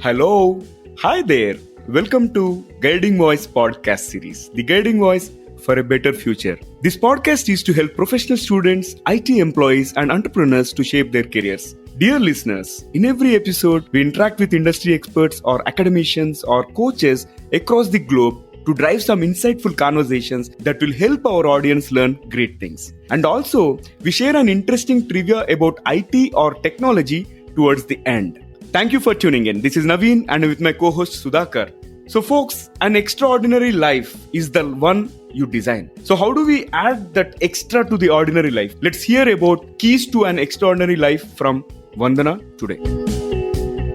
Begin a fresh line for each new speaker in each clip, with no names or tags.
Hello. Hi there. Welcome to Guiding Voice podcast series, The Guiding Voice for a Better Future. This podcast is to help professional students, IT employees, and entrepreneurs to shape their careers. Dear listeners, in every episode, we interact with industry experts or academicians or coaches across the globe to drive some insightful conversations that will help our audience learn great things. And also, we share an interesting trivia about IT or technology towards the end. Thank you for tuning in. This is Naveen and with my co-host Sudhakar. So folks, an extraordinary life is the one you design. So how do we add that extra to the ordinary life? Let's hear about keys to an extraordinary life from Vandana today.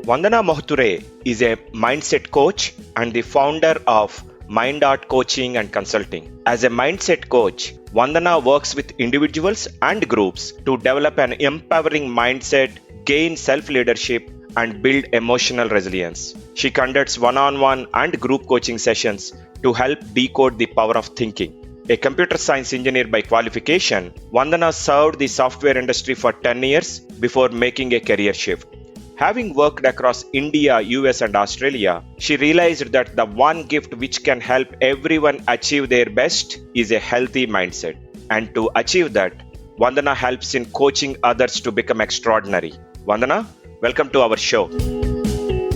Vandana Mahature is a mindset coach and the founder of Mind Art Coaching and Consulting. As a mindset coach, Vandana works with individuals and groups to develop an empowering mindset, gain self-leadership, and build emotional resilience. She conducts one-on-one and group coaching sessions to help decode the power of thinking. A computer science engineer by qualification, Vandana served the software industry for 10 years before making a career shift. Having worked across India, US, and Australia, she realized that the one gift which can help everyone achieve their best is a healthy mindset. And to achieve that, Vandana helps in coaching others to become extraordinary. Vandana, welcome to our show.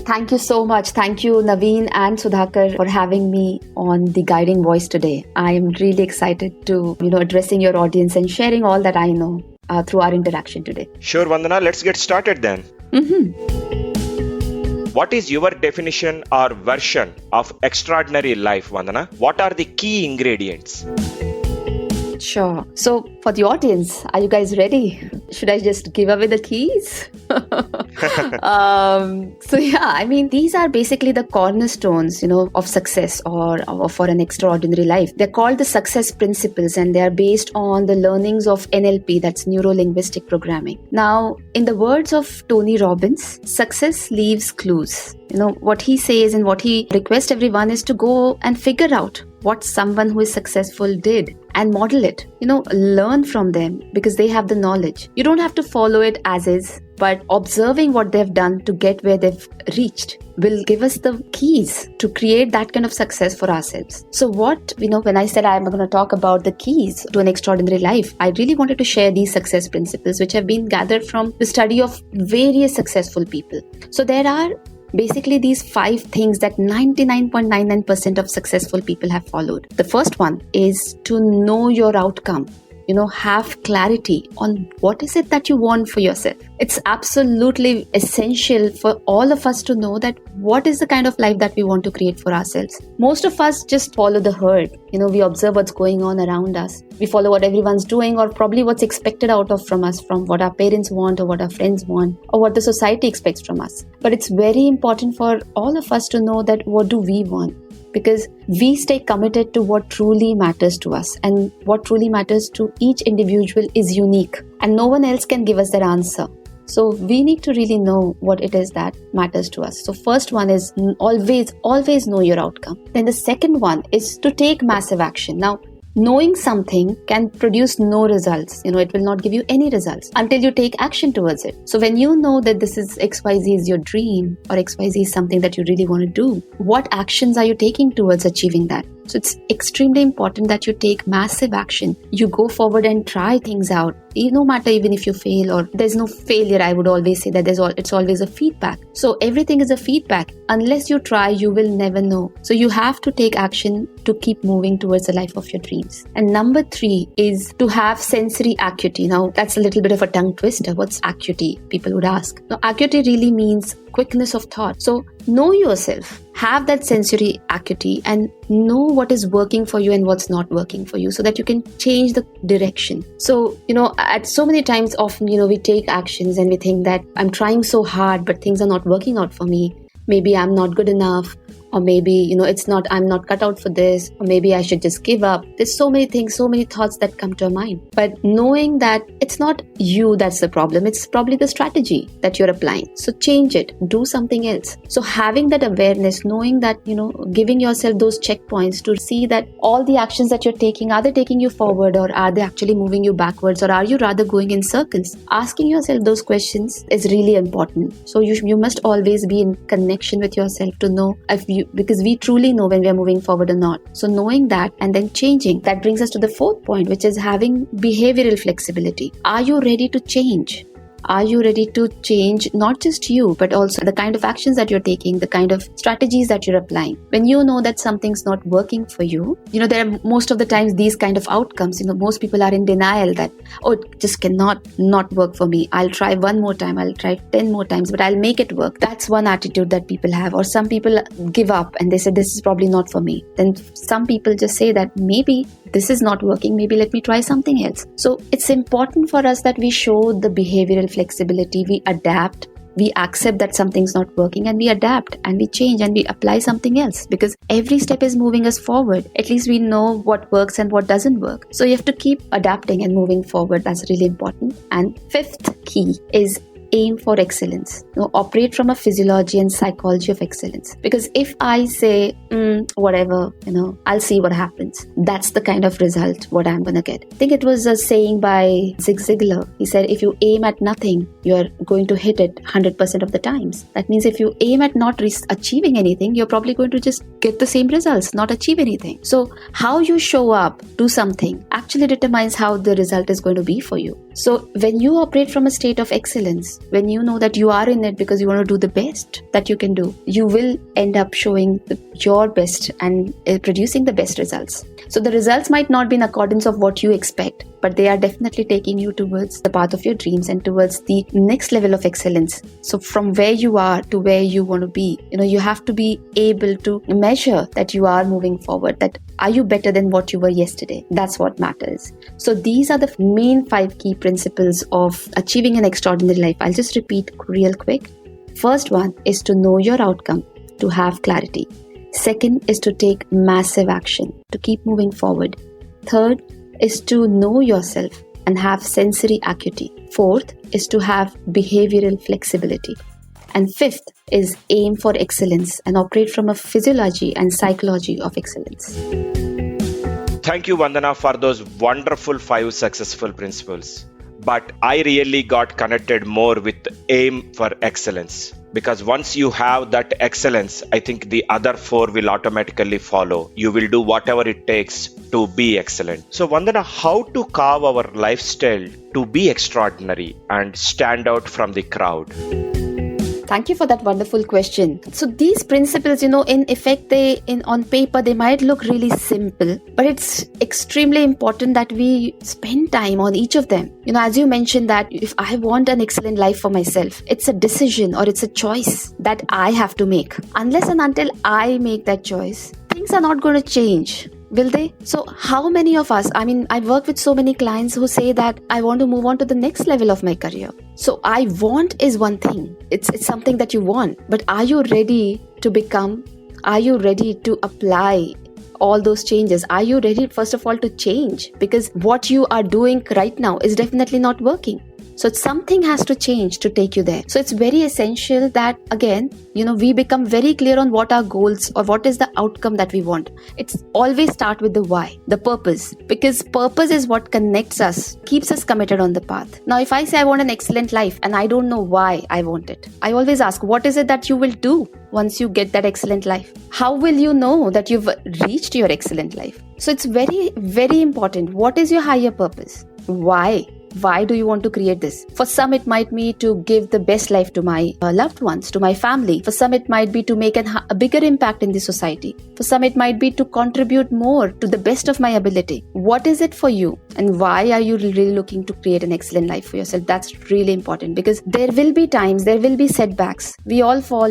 Thank you so much. Thank you, Naveen and Sudhakar, for having me on The Guiding Voice today. I am really excited to, addressing your audience and sharing all that I know through our interaction today.
Sure, Vandana, let's get started then. What is your definition or version of extraordinary life, Vandana? What are the key ingredients?
Sure. So for the audience, are you guys ready? Should I just give away the keys? These are basically the cornerstones, of success or for an extraordinary life. They're called the success principles and they're based on the learnings of NLP, that's neuro-linguistic programming. Now, in the words of Tony Robbins, success leaves clues. What he says and what he requests everyone is to go and figure out what someone who is successful did and model it. Learn from them because they have the knowledge. You don't have to follow it as is, but observing what they've done to get where they've reached will give us the keys to create that kind of success for ourselves. So when I said I'm going to talk about the keys to an extraordinary life, I really wanted to share these success principles which have been gathered from the study of various successful people. So there are basically these 5 things that 99.99% of successful people have followed. The first one is to know your outcome. Have clarity on what is it that you want for yourself. It's absolutely essential for all of us to know that what is the kind of life that we want to create for ourselves. Most of us just follow the herd. We observe what's going on around us. We follow what everyone's doing or probably what's expected from us, from what our parents want or what our friends want or what the society expects from us. But it's very important for all of us to know that what do we want? Because we stay committed to what truly matters to us, and what truly matters to each individual is unique and no one else can give us that answer. So we need to really know what it is that matters to us. So first one is always know your outcome. Then the second one is to take massive action. Now, knowing something can produce no results. It will not give you any results until you take action towards it. So when you know that this is XYZ is your dream or XYZ is something that you really want to do, what actions are you taking towards achieving that? So it's extremely important that you take massive action. You go forward and try things out. No matter even if you fail or there's no failure, I would always say that it's always a feedback. So everything is a feedback. Unless you try, you will never know. So you have to take action to keep moving towards the life of your dreams. And number 3 is to have sensory acuity. Now, that's a little bit of a tongue twister. What's acuity? People would ask. Now, acuity really means quickness of thought. So know yourself, have that sensory acuity and know what is working for you and what's not working for you so that you can change the direction. So, at so many times often, we take actions and we think that I'm trying so hard, but things are not working out for me. Maybe I'm not good enough, or maybe, I'm not cut out for this, or maybe I should just give up. There's so many things, so many thoughts that come to our mind. But knowing that it's not you that's the problem, it's probably the strategy that you're applying. So change it, do something else. So having that awareness, knowing that, giving yourself those checkpoints to see that all the actions that you're taking, are they taking you forward, or are they actually moving you backwards, or are you rather going in circles? Asking yourself those questions is really important. So you must always be in connection with yourself to know because we truly know when we are moving forward or not. So knowing that and then changing, that brings us to the fourth point, which is having behavioral flexibility. Are you ready to change? Are you ready to change not just you, but also the kind of actions that you're taking, the kind of strategies that you're applying? When you know that something's not working for you, there are most of the times these kind of outcomes, most people are in denial that, it just cannot not work for me. I'll try one more time, I'll try 10 more times, but I'll make it work. That's one attitude that people have. Or some people give up and they say, this is probably not for me. Then some people just say that maybe this is not working, maybe let me try something else. So it's important for us that we show the behavioral flexibility, we adapt, we accept that something's not working, and we adapt and we change and we apply something else, because every step is moving us forward. At least we know what works and what doesn't work. So you have to keep adapting and moving forward. That's really important. And fifth key is aim for excellence. Operate from a physiology and psychology of excellence. Because if I say, whatever, I'll see what happens, that's the kind of result what I'm going to get. I think it was a saying by Zig Ziglar. He said, if you aim at nothing, you're going to hit it 100% of the times. That means if you aim at not achieving anything, you're probably going to just get the same results, not achieve anything. So how you show up, do something, actually determines how the result is going to be for you. So when you operate from a state of excellence, when you know that you are in it because you want to do the best that you can do, you will end up showing your best and producing the best results. So the results might not be in accordance of what you expect, but they are definitely taking you towards the path of your dreams and towards the next level of excellence. So from where you are to where you want to be, you have to be able to measure that you are moving forward, that are you better than what you were yesterday? That's what matters. So these are the main 5 key principles of achieving an extraordinary life. I'll just repeat real quick. First one is to know your outcome, to have clarity. Second is to take massive action, to keep moving forward. Third is to know yourself and have sensory acuity. Fourth is to have behavioral flexibility. And fifth is aim for excellence and operate from a physiology and psychology of excellence.
Thank you, Vandana, for those wonderful 5 successful principles. But I really got connected more with aim for excellence, because once you have that excellence, I think the other 4 will automatically follow. You will do whatever it takes to be excellent. So Vandana, how to carve our lifestyle to be extraordinary and stand out from the crowd?
Thank you for that wonderful question. So these principles, in effect, on paper, they might look really simple, but it's extremely important that we spend time on each of them. As you mentioned that if I want an excellent life for myself, it's a decision or it's a choice that I have to make. Unless and until I make that choice, things are not going to change. Will they? So how many of us, I work with so many clients who say that I want to move on to the next level of my career. So I want is one thing. It's something that you want. But are you ready to become? Are you ready to apply all those changes? Are you ready, first of all, to change? Because what you are doing right now is definitely not working. So something has to change to take you there. So it's very essential that, again, we become very clear on what our goals or what is the outcome that we want. It's always start with the why, the purpose, because purpose is what connects us, keeps us committed on the path. Now, if I say I want an excellent life and I don't know why I want it, I always ask, what is it that you will do once you get that excellent life? How will you know that you've reached your excellent life? So it's very, very important. What is your higher purpose? Why? Why do you want to create this? For some, it might be to give the best life to my loved ones, to my family. For some, it might be to make a bigger impact in the society. For some, it might be to contribute more to the best of my ability. What is it for you? And why are you really looking to create an excellent life for yourself? That's really important, because there will be times, there will be setbacks. We all fall,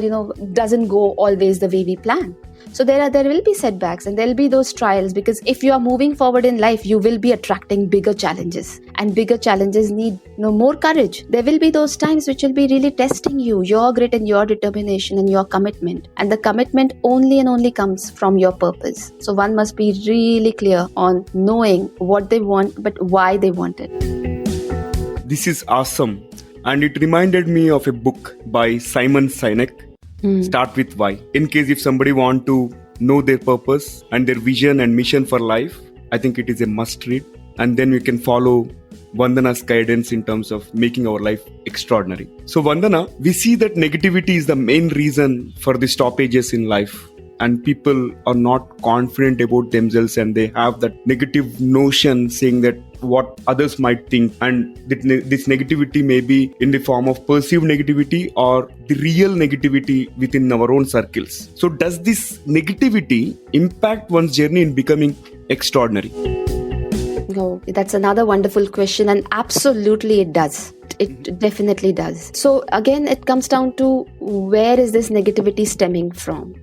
doesn't go always the way we plan. So there will be setbacks and there will be those trials, because if you are moving forward in life, you will be attracting bigger challenges, and bigger challenges need more courage. There will be those times which will be really testing you, your grit and your determination and your commitment. And the commitment only and only comes from your purpose. So one must be really clear on knowing what they want, but why they want it.
This is awesome. And it reminded me of a book by Simon Sinek, Start With Why. In case if somebody want to know their purpose and their vision and mission for life, I think it is a must read. And then we can follow Vandana's guidance in terms of making our life extraordinary. So Vandana, we see that negativity is the main reason for the stoppages in life. And people are not confident about themselves, and they have that negative notion saying that what others might think, and this negativity may be in the form of perceived negativity or the real negativity within our own circles. So does this negativity impact one's journey in becoming extraordinary?
Oh, that's another wonderful question, and absolutely it does. It definitely does. So again, it comes down to where is this negativity stemming from?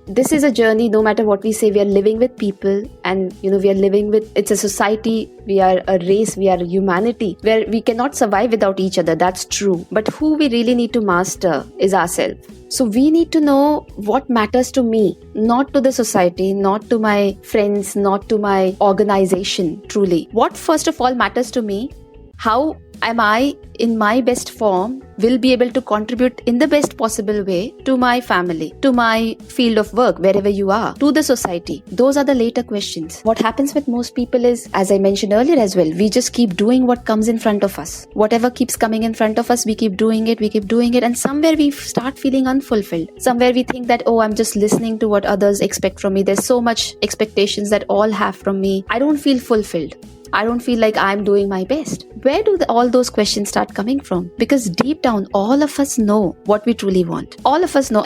This is a journey. No matter what we say, we are living with people, and we are living with, it's a society, we are a race, we are humanity, where we cannot survive without each other. That's true. But who we really need to master is ourselves. So we need to know what matters to me, not to the society, not to my friends, not to my organization, truly. What first of all matters to me? How am I in my best form will be able to contribute in the best possible way to my family, to my field of work, wherever you are, to the society? Those are the later questions. What happens with most people is, as I mentioned earlier as well, we just keep doing what comes in front of us. Whatever keeps coming in front of us, we keep doing it, and somewhere we start feeling unfulfilled. Somewhere we think that, I'm just listening to what others expect from me. There's so much expectations that all have from me. I don't feel fulfilled. I don't feel like I'm doing my best. Where do all those questions start coming from? Because deep down, all of us know what we truly want. All of us know.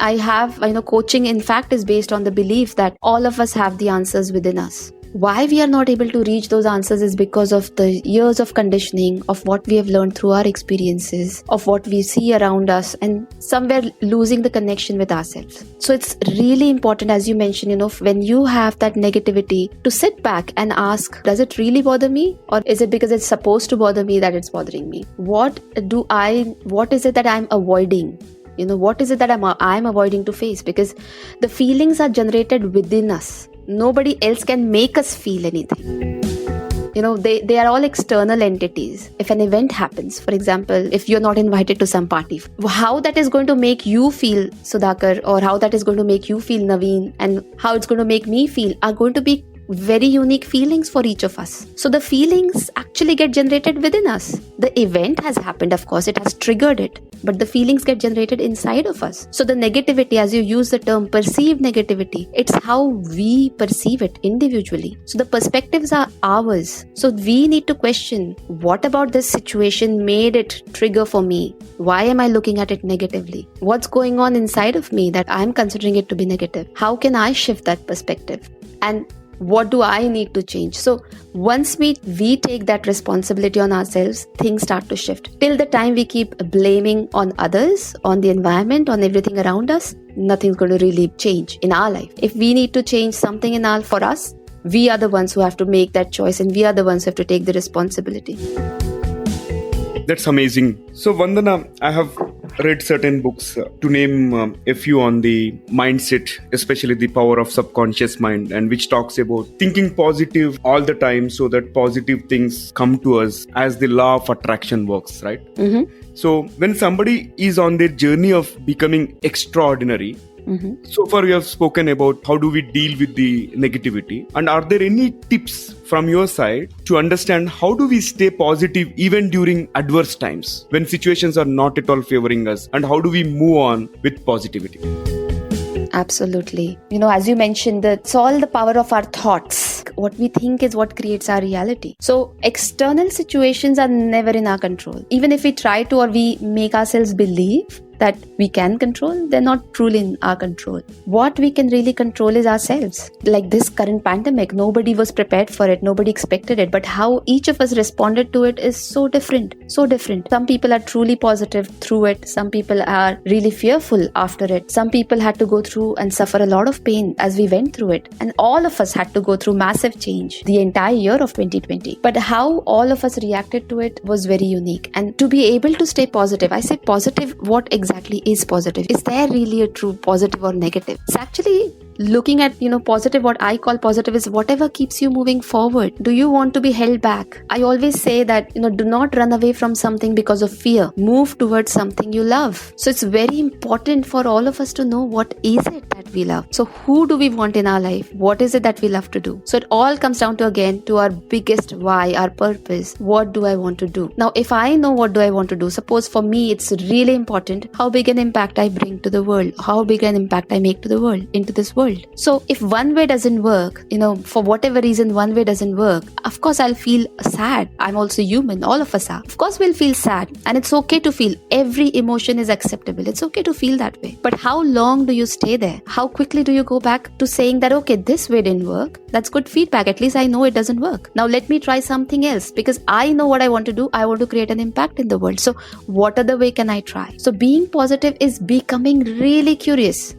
Coaching in fact is based on the belief that all of us have the answers within us. Why we are not able to reach those answers is because of the years of conditioning, of what we have learned through our experiences, of what we see around us, and somewhere losing the connection with ourselves. So it's really important, as you mentioned, when you have that negativity, to sit back and ask, does it really bother me? Or is it because it's supposed to bother me that it's bothering me? What is it that I'm avoiding? What is it that I'm avoiding to face? Because the feelings are generated within us. Nobody else can make us feel anything. They are all external entities. If an event happens, for example, if you're not invited to some party, how that is going to make you feel, Sudhakar, or how that is going to make you feel, Naveen, and how it's going to make me feel are going to be very unique feelings for each of us. So the feelings actually get generated within us. The event has happened, of course, it has triggered it, but the feelings get generated inside of us. So the negativity, as you use the term perceived negativity, it's how we perceive it individually. So the perspectives are ours. So we need to question, what about this situation made it trigger for me? Why am I looking at it negatively? What's going on inside of me that I'm considering it to be negative? How can I shift that perspective? And what do I need to change? So once we take that responsibility on ourselves, things start to shift. Till the time we keep blaming on others, on the environment, on everything around us, nothing's going to really change in our life. If we need to change something for us, we are the ones who have to make that choice, and we are the ones who have to take the responsibility.
That's amazing. So Vandana, I have read certain books, to name a few on the mindset, especially the power of subconscious mind, and which talks about thinking positive all the time so that positive things come to us, as the law of attraction works, right? Mm-hmm. So when somebody is on their journey of becoming extraordinary, mm-hmm. So far we have spoken about how do we deal with the negativity, and are there any tips from your side to understand how do we stay positive even during adverse times when situations are not at all favoring us, and how do we move on with positivity?
Absolutely. As you mentioned, it's all the power of our thoughts. What we think is what creates our reality. So external situations are never in our control. Even if we try to, or we make ourselves believe that we can control, they're not truly in our control. What we can really control is ourselves. Like this current pandemic, nobody was prepared for it, nobody expected it, but how each of us responded to it is so different, so different. Some people are truly positive through it, some people are really fearful after it, some people had to go through and suffer a lot of pain as we went through it, and all of us had to go through massive change the entire year of 2020. But how all of us reacted to it was very unique. And to be able to stay positive, I say positive, what exactly is positive? Is there really a true positive or negative? It's actually looking at, positive, what I call positive is whatever keeps you moving forward. Do you want to be held back? I always say that, do not run away from something because of fear. Move towards something you love. So it's very important for all of us to know what is it that we love. So who do we want in our life? What is it that we love to do? So it all comes down to, again, to our biggest why, our purpose. What do I want to do? Now, if I know what do I want to do, suppose for me, it's really important how big an impact I bring to the world, how big an impact I make to the world, into this world. So if one way doesn't work, for whatever reason one way doesn't work, of course I'll feel sad. I'm also human. All of us are. Of course we'll feel sad, and it's okay to feel. Every emotion is acceptable. It's okay to feel that way. But how long do you stay there? How quickly do you go back to saying that, okay, this way didn't work? That's good feedback. At least I know it doesn't work. Now let me try something else, because I know what I want to do. I want to create an impact in the world. So what other way can I try? So being positive is becoming really curious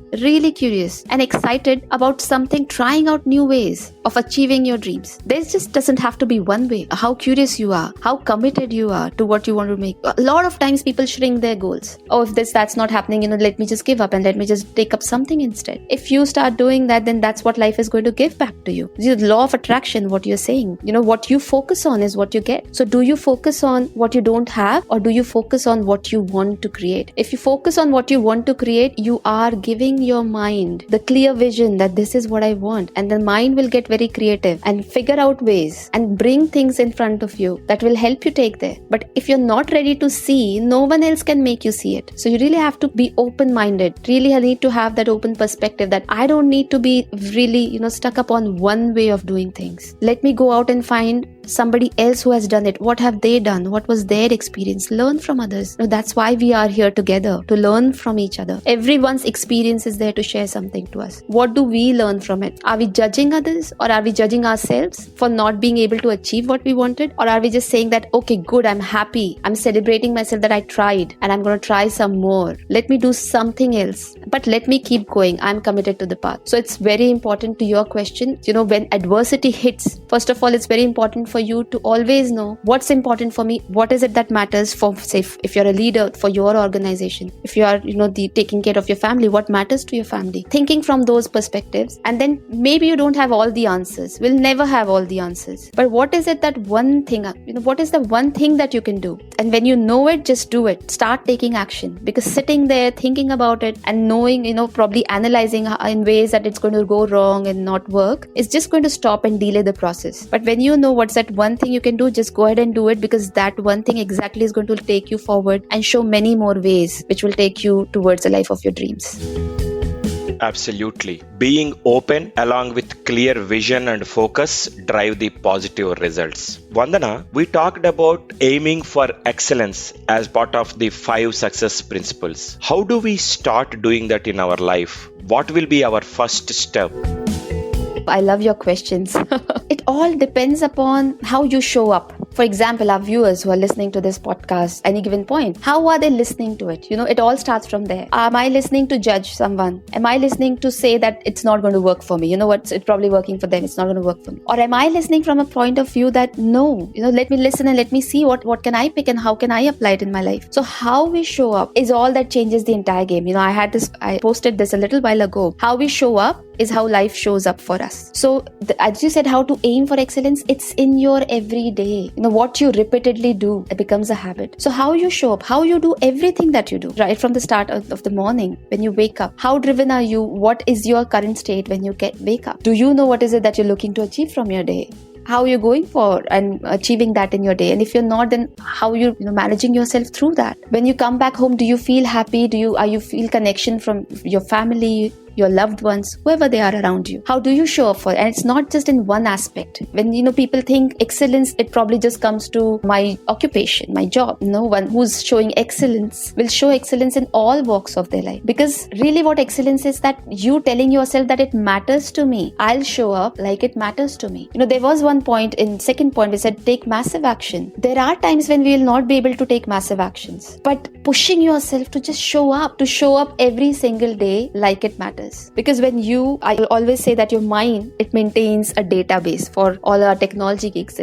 and excited about something, trying out new ways of achieving your dreams. There just doesn't have to be one way. How curious you are, how committed you are to what you want to make. A lot of times people shrink their goals. Oh, if that's not happening, let me just give up and let me just take up something instead. If you start doing that, then that's what life is going to give back to you. This is the law of attraction, what you're saying. What you focus on is what you get. So do you focus on what you don't have, or do you focus on what you want to create? If you focus on what you want to create, you are giving your mind the clear vision that this is what I want, and the mind will get very creative and figure out ways and bring things in front of you that will help you take there. But if you're not ready to see, no one else can make you see it. So you really have to be open-minded, really need to have that open perspective that I don't need to be really, stuck up on one way of doing things. Let me go out and find somebody else who has done it. What have they done? What was their experience? Learn from others. That's why we are here together, to learn from each other. Everyone's experience is there to share something to us. What do we learn from it? Are we judging others, or are we judging ourselves for not being able to achieve what we wanted? Or are we just saying that, okay, good, I'm happy, I'm celebrating myself that I tried and I'm going to try some more. Let me do something else, but let me keep going. I'm committed to the path. So it's very important, to your question, when adversity hits, first of all, it's very important for you to always know what's important for me. What is it that matters for, say, if you're a leader for your organization, if you are, taking care of your family, what matters to your family? Thinking from those perspectives, and then maybe you don't have all the answers. We'll never have all the answers. But what is it that one thing, what is the one thing that you can do? And when you know it, just do it. Start taking action, because sitting there thinking about it and knowing, probably analyzing in ways that it's going to go wrong and not work, is just going to stop and delay the process. But when you know what's that one thing you can do, just go ahead and do it, because that one thing exactly is going to take you forward and show many more ways which will take you towards the life of your dreams.
Absolutely. Being open along with clear vision and focus drive the positive results. Vandana, we talked about aiming for excellence as part of the 5 success principles. How do we start doing that in our life? What will be our first step?
I love your questions. It all depends upon how you show up. For example, our viewers who are listening to this podcast, any given point, how are they listening to it? It all starts from there. Am I listening to judge someone? Am I listening to say that it's not going to work for me? You know what? It's probably working for them. It's not going to work for me. Or am I listening from a point of view that no, let me listen and let me see what can I pick and how can I apply it in my life? So how we show up is all that changes the entire game. I posted this a little while ago. How we show up is how life shows up for us. So as you said, how to aim for excellence, it's in your everyday. What you repeatedly do, it becomes a habit. So how you show up, how you do everything that you do, right from the start of the morning, when you wake up, how driven are you? What is your current state when you wake up? Do you know what is it that you're looking to achieve from your day? How you're going for and achieving that in your day? And if you're not, then how you're managing yourself through that? When you come back home, do you feel happy? Are you feel connection from your family? your loved ones, whoever they are around you. How do you show up for it? And it's not just in one aspect. When, people think excellence, it probably just comes to my occupation, my job. No one who's showing excellence will show excellence in all walks of their life. Because really what excellence is, that you telling yourself that it matters to me. I'll show up like it matters to me. There was one point in second point we said take massive action. There are times when we will not be able to take massive actions, but pushing yourself to just show up every single day like it matters. Because I always say that your mind, it maintains a database. For all our technology geeks,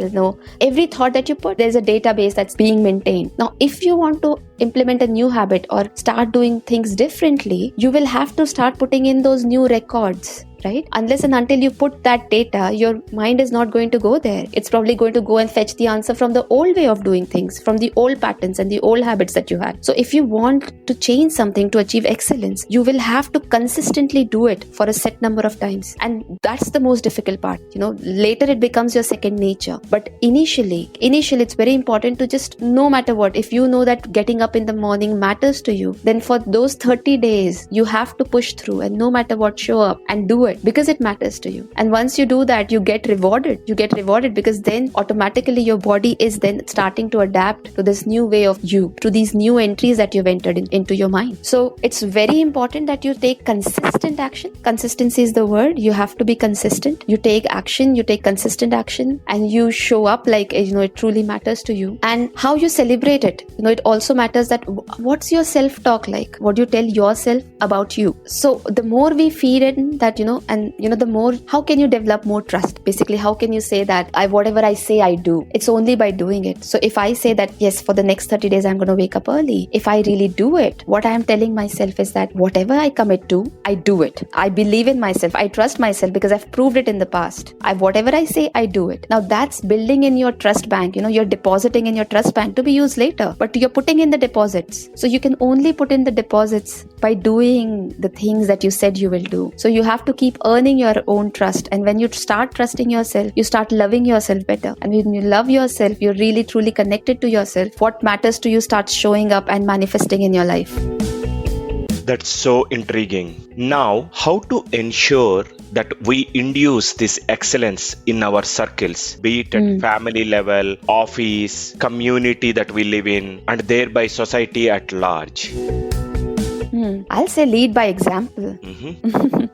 every thought that you put, there's a database that's being maintained. Now, if you want to implement a new habit or start doing things differently, you will have to start putting in those new records. Right? Unless and until you put that data, your mind is not going to go there. It's probably going to go and fetch the answer from the old way of doing things, from the old patterns and the old habits that you had. So if you want to change something to achieve excellence, you will have to consistently do it for a set number of times. And that's the most difficult part. Later it becomes your second nature. But initially, it's very important to just, no matter what, if you know that getting up in the morning matters to you, then for those 30 days, you have to push through and no matter what, show up and do it because it matters to you. And once you do that, you get rewarded because then automatically your body is then starting to adapt to this new way of you, to these new entries that you've entered into your mind. So it's very important that you take consistent action. Consistency is the word. You have to be consistent. You take action, you take consistent action, and you show up like, it truly matters to you. And how you celebrate it, it also matters that what's your self-talk like? What do you tell yourself about you? So the more we feed in that, the more, how can you develop more trust? Basically, how can you say that whatever I say, I do? It's only by doing it. So if I say that, yes, for the next 30 days, I'm going to wake up early. If I really do it, what I am telling myself is that whatever I commit to, I do it. I believe in myself. I trust myself because I've proved it in the past. Whatever I say, I do it. Now that's building in your trust bank. You're depositing in your trust bank to be used later, but you're putting in the deposits. So you can only put in the deposits by doing the things that you said you will do. So you have to keep earning your own trust. And when you start trusting yourself, you start loving yourself better. And when you love yourself, you're really truly connected to yourself. What matters to you starts showing up and manifesting in your life.
That's so intriguing. Now, how to ensure that we induce this excellence in our circles, be it at family level, office, community that we live in, and thereby society at large?
I'll say lead by example.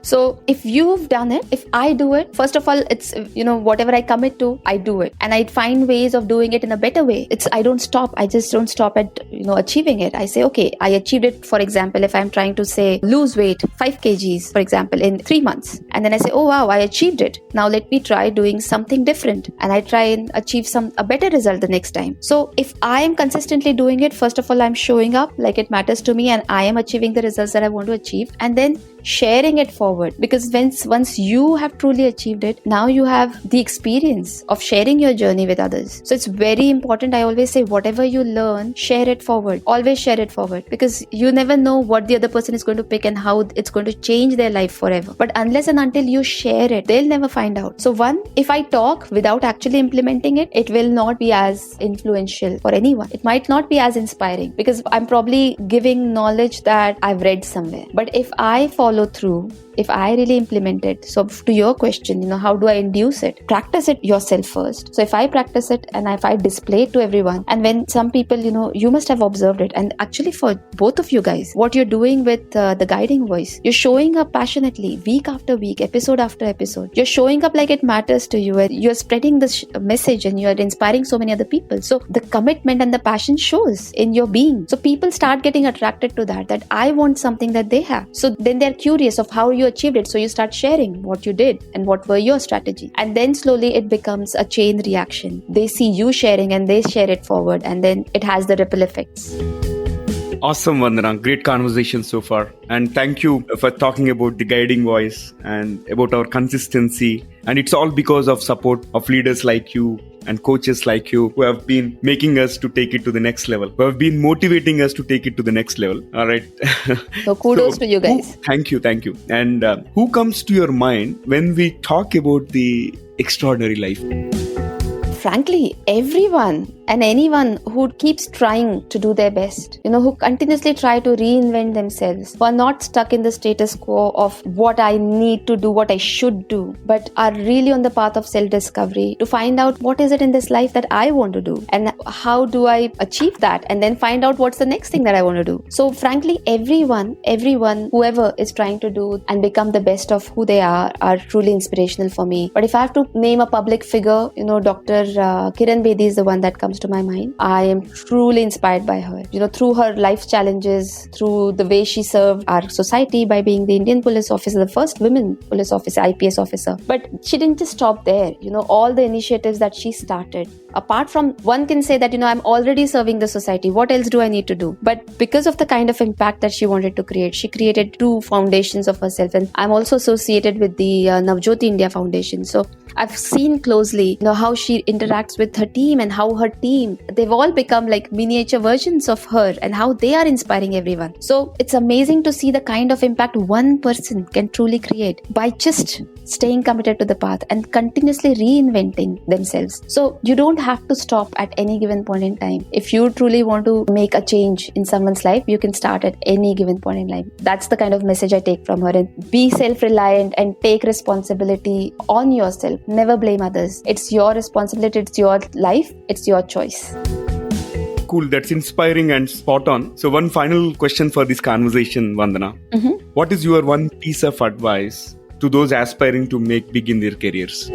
So if you've done it, if I do it, first of all, it's, whatever I commit to, I do it. And I find ways of doing it in a better way. I don't stop. I just don't stop at, achieving it. I say, okay, I achieved it. For example, if I'm trying to say lose weight, 5 kgs, for example, in 3 months. And then I say, oh, wow, I achieved it. Now let me try doing something different. And I try and achieve a better result the next time. So if I am consistently doing it, first of all, I'm showing up like it matters to me and I am achieving the results that I want to achieve, and then sharing it forward. Because once you have truly achieved it, now you have the experience of sharing your journey with others. So it's very important. I always say, whatever you learn, share it forward. Always share it forward, because you never know what the other person is going to pick and how it's going to change their life forever. But unless and until you share it, they'll never find out. So if I talk without actually implementing it, it will not be as influential for anyone. It might not be as inspiring because I'm probably giving knowledge that I've read somewhere. But if I follow through, if I really implement it, so to your question, how do I induce it? Practice it yourself first. So if I practice it and if I display it to everyone, and when some people, you must have observed it. And actually for both of you guys, what you're doing with the guiding voice, you're showing up passionately week after week, episode after episode. You're showing up like it matters to you. You're spreading this message and you're inspiring so many other people. So the commitment and the passion shows in your being. So people start getting attracted to that I want something that they have. So then they're curious of how you achieved it. So you start sharing what you did and what were your strategy. And then slowly it becomes a chain reaction. They see you sharing and they share it forward, and then it has the ripple effects.
Awesome, Vandana. Great conversation so far. And thank you for talking about the guiding voice and about our consistency. And it's all because of support of leaders like you and coaches like you who have been making us to take it to the next level, who have been motivating us to take it to the next level. All right.
So kudos to you guys.
Thank you. And who comes to your mind when we talk about the extraordinary life?
frankly, everyone and anyone who keeps trying to do their best, who continuously try to reinvent themselves, who are not stuck in the status quo of what I need to do, what I should do, but are really on the path of self-discovery to find out what is it in this life that I want to do and how do I achieve that, and then find out what's the next thing that I want to do. So frankly, everyone, whoever is trying to do and become the best of who they are truly inspirational for me. But if I have to name a public figure, Dr. Kiran Bedi is the one that comes to my mind. I am truly inspired by her. Through her life challenges, through the way she served our society by being the Indian police officer, the first women police officer, IPS officer. But she didn't just stop there. All the initiatives that she started. Apart from, one can say that, I'm already serving the society. What else do I need to do? But because of the kind of impact that she wanted to create, she created 2 foundations of herself. And I'm also associated with the Navjyoti India Foundation. So I've seen closely, how she interacts with her team and how her team, they've all become like miniature versions of her and how they are inspiring everyone. So it's amazing to see the kind of impact one person can truly create by just staying committed to the path and continuously reinventing themselves. So you don't have to stop at any given point in time. If you truly want to make a change in someone's life, you can start at any given point in life. That's the kind of message I take from her. And be self-reliant and take responsibility on yourself. Never blame others. It's your responsibility. It's your life. It's your choice.
Cool. That's inspiring and spot on. So one final question for this conversation, Vandana.
Mm-hmm.
What is your one piece of advice to those aspiring to make big in their careers?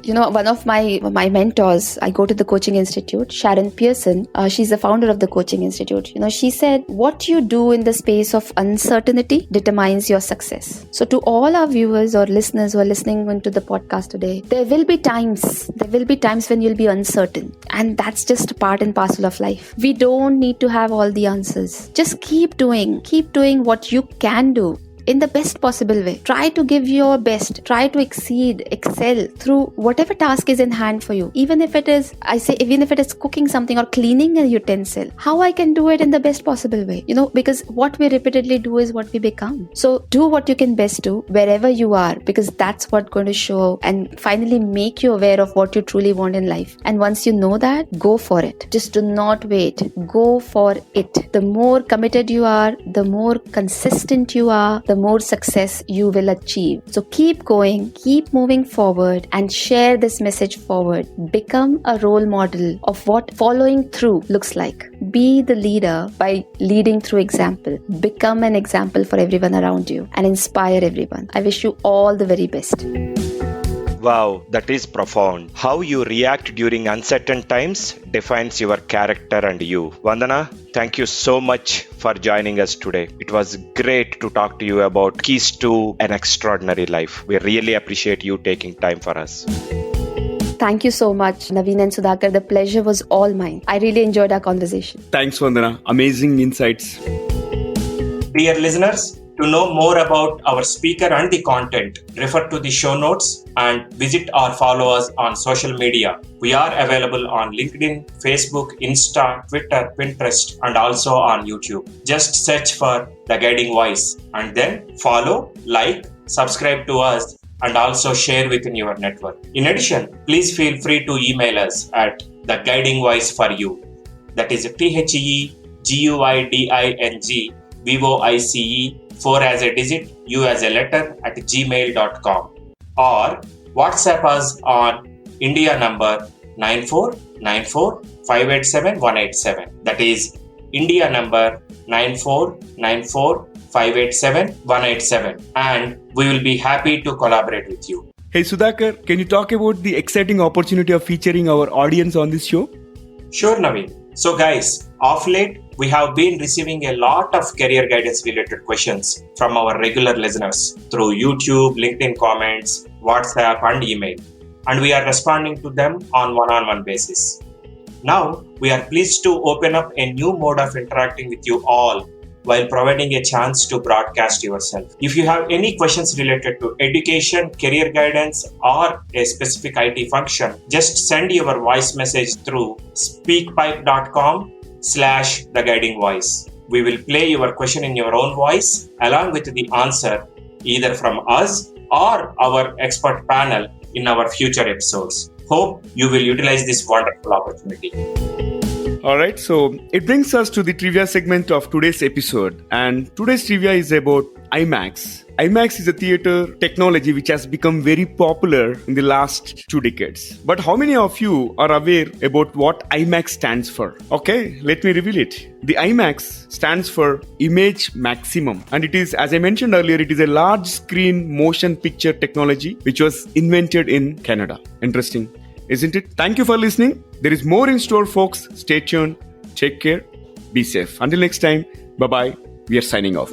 One of my mentors, I go to the coaching institute, Sharon Pearson, she's the founder of the coaching institute. She said, what you do in the space of uncertainty determines your success. So to all our viewers or listeners who are listening to the podcast today, there will be times when you'll be uncertain. And that's just part and parcel of life. We don't need to have all the answers. Just keep doing what you can do in the best possible way. Try to give your best. Try to excel through whatever task is in hand for you. Even if it is cooking something or cleaning a utensil, how I can do it in the best possible way. Because what we repeatedly do is what we become. So do what you can best do wherever you are, because that's what's going to show and finally make you aware of what you truly want in life. And once you know that, go for it. Just do not wait. Go for it. The more committed you are, the more consistent you are, the more success you will achieve. So keep going, keep moving forward and share this message forward. Become a role model of what following through looks like. Be the leader by leading through example. Become an example for everyone around you and inspire everyone. I wish you all the very best.
Wow, that is profound. How you react during uncertain times defines your character and you. Vandana, thank you so much for joining us today. It was great to talk to you about keys to an extraordinary life. We really appreciate you taking time for us.
Thank you so much, Naveen and Sudhakar. The pleasure was all mine. I really enjoyed our conversation.
Thanks, Vandana. Amazing insights.
Dear listeners, to know more about our speaker and the content, refer to the show notes and visit or follow us on social media. We are available on LinkedIn, Facebook, Insta, Twitter, Pinterest, and also on YouTube. Just search for The Guiding Voice and then follow, like, subscribe to us, and also share within your network. In addition, please feel free to email us at The Guiding Voice for You. That is TheGuidingVoice 4 as a digit, U as a letter at gmail.com, or WhatsApp us on India number 9494587187. That is India number 9494587187, and we will be happy to collaborate with you.
Hey Sudhakar, can you talk about the exciting opportunity of featuring our audience on this show?
Sure, Naveen. So guys, of late, we have been receiving a lot of career guidance related questions from our regular listeners through YouTube, LinkedIn comments, WhatsApp and email, and we are responding to them on one-on-one basis. Now, we are pleased to open up a new mode of interacting with you all while providing a chance to broadcast yourself. If you have any questions related to education, career guidance, or a specific IT function, just send your voice message through speakpipe.com/theguidingvoice. We will play your question in your own voice along with the answer either from us or our expert panel in our future episodes. Hope you will utilize this wonderful opportunity.
All right, so it brings us to the trivia segment of today's episode. And today's trivia is about IMAX. IMAX is a theater technology which has become very popular in the last 2 decades. But how many of you are aware about what IMAX stands for? Okay, let me reveal it. The IMAX stands for Image Maximum. And it is, as I mentioned earlier, it is a large screen motion picture technology which was invented in Canada. Interesting, isn't it? Thank you for listening. There is more in store, folks. Stay tuned. Take care. Be safe. Until next time. Bye-bye. We are signing off.